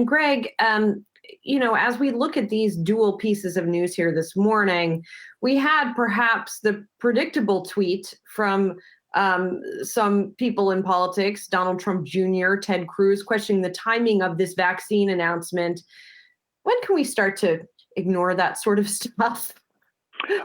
Greg, as we look at these dual pieces of news here this morning, we had perhaps the predictable tweet from some people in politics, Donald Trump Jr., Ted Cruz, questioning the timing of this vaccine announcement. When can we start to ignore that sort of stuff?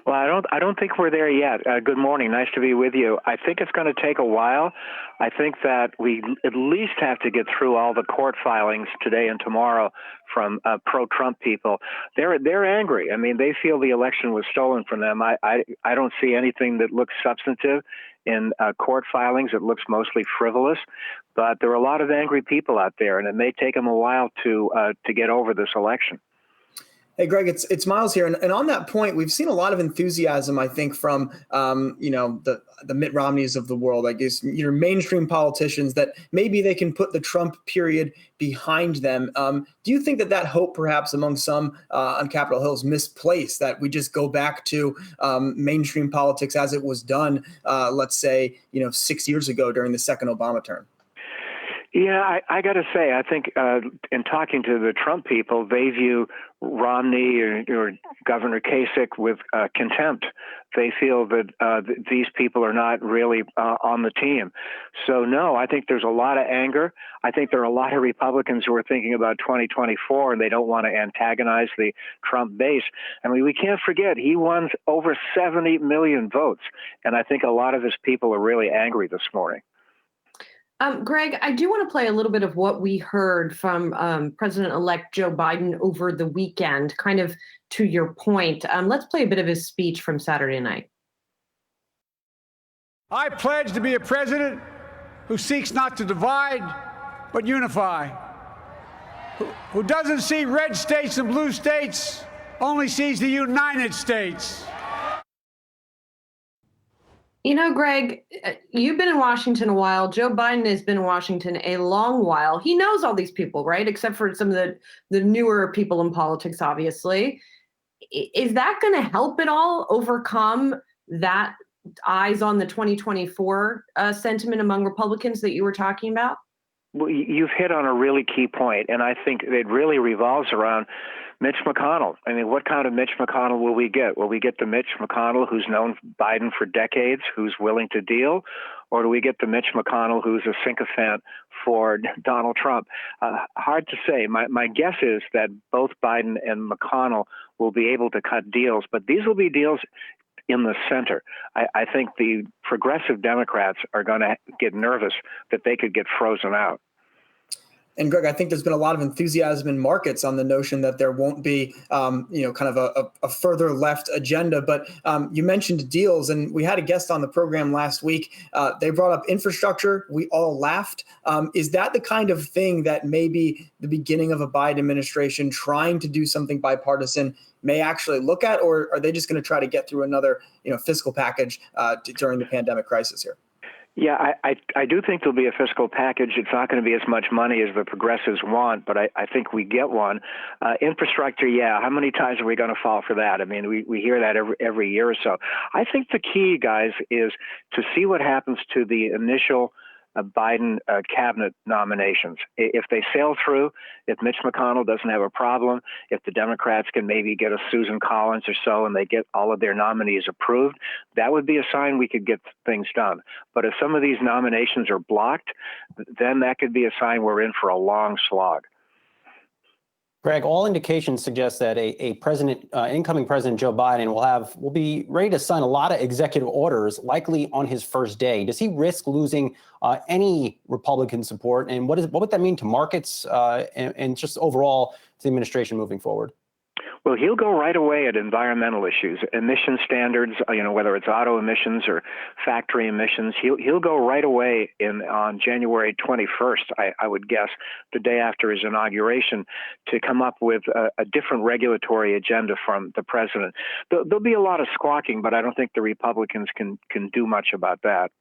Well, I don't think we're there yet. Good morning. Nice to be with you. I think it's going to take a while. I think that we at least have to get through all the court filings today and tomorrow from pro-Trump people. They're angry. I mean, they feel the election was stolen from them. I don't see anything that looks substantive in court filings. It looks mostly frivolous, but there are a lot of angry people out there, and it may take them a while to get over this election. Hey, Greg, it's Miles here. And on that point, we've seen a lot of enthusiasm, I think, from, the Mitt Romneys of the world, I guess, mainstream politicians that maybe they can put the Trump period behind them. Do you think that hope perhaps among some on Capitol Hill is misplaced, that we just go back to mainstream politics as it was done, let's say, 6 years ago during the second Obama term? Yeah, I got to say, I think in talking to the Trump people, they view Romney or Governor Kasich with contempt. They feel that these people are not really on the team. So, no, I think there's a lot of anger. I think there are a lot of Republicans who are thinking about 2024, and they don't want to antagonize the Trump base. I mean, we can't forget, he won over 70 million votes, and I think a lot of his people are really angry this morning. Greg, I do want to play a little bit of what we heard from President-elect Joe Biden over the weekend, kind of to your point. Let's play a bit of his speech from Saturday night. I pledge to be a president who seeks not to divide, but unify, who doesn't see red states and blue states, only sees the United States. Greg, you've been in Washington a while. Joe Biden has been in Washington a long while. He knows all these people, right? Except for some of the newer people in politics, obviously. Is that going to help at all overcome that eyes on the 2024 sentiment among Republicans that you were talking about? Well, you've hit on a really key point, and I think it really revolves around Mitch McConnell. I mean, what kind of Mitch McConnell will we get? Will we get the Mitch McConnell who's known Biden for decades, who's willing to deal? Or do we get the Mitch McConnell who's a sycophant for Donald Trump? Hard to say. My guess is that both Biden and McConnell will be able to cut deals, but these will be deals in the center. I think the progressive Democrats are going to get nervous that they could get frozen out. And Greg, I think there's been a lot of enthusiasm in markets on the notion that there won't be, kind of a further left agenda. But you mentioned deals, and we had a guest on the program last week. They brought up infrastructure. We all laughed. Is that the kind of thing that maybe the beginning of a Biden administration trying to do something bipartisan may actually look at, or are they just going to try to get through another, fiscal package during the pandemic crisis here? Yeah, I do think there'll be a fiscal package. It's not going to be as much money as the progressives want, but I think we get one. Infrastructure, yeah. How many times are we going to fall for that? I mean, we hear that every year or so. I think the key, guys, is to see what happens to the initial Biden cabinet nominations. If they sail through, if Mitch McConnell doesn't have a problem, if the Democrats can maybe get a Susan Collins or so and they get all of their nominees approved, that would be a sign we could get things done. But if some of these nominations are blocked, then that could be a sign we're in for a long slog. Greg, all indications suggest that incoming President Joe Biden will be ready to sign a lot of executive orders, likely on his first day. Does he risk losing any Republican support? And what would that mean to markets and just overall to the administration moving forward? Well, he'll go right away at environmental issues, emission standards, whether it's auto emissions or factory emissions. He'll go right away on January 21st, I would guess, the day after his inauguration, to come up with a different regulatory agenda from the president. There'll be a lot of squawking, but I don't think the Republicans can do much about that.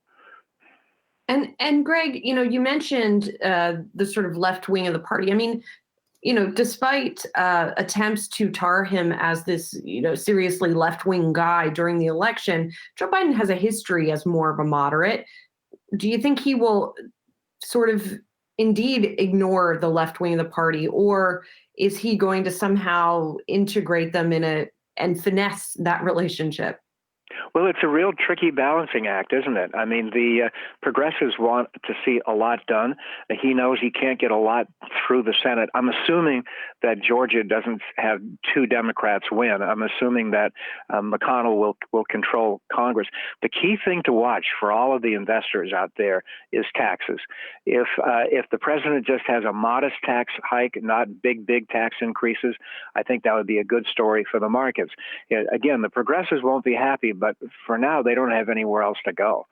And Greg, you mentioned the sort of left wing of the party. I mean, despite attempts to tar him as this, seriously left-wing guy during the election, Joe Biden has a history as more of a moderate. Do you think he will sort of indeed ignore the left wing of the party, or is he going to somehow integrate them and finesse that relationship? Well, it's a real tricky balancing act, isn't it? I mean, the progressives want to see a lot done. He knows he can't get a lot through the Senate. I'm assuming that Georgia doesn't have two Democrats win. I'm assuming that McConnell will control Congress. The key thing to watch for all of the investors out there is taxes. If the president just has a modest tax hike, not big tax increases, I think that would be a good story for the markets. Again, the progressives won't be happy, but for now, they don't have anywhere else to go.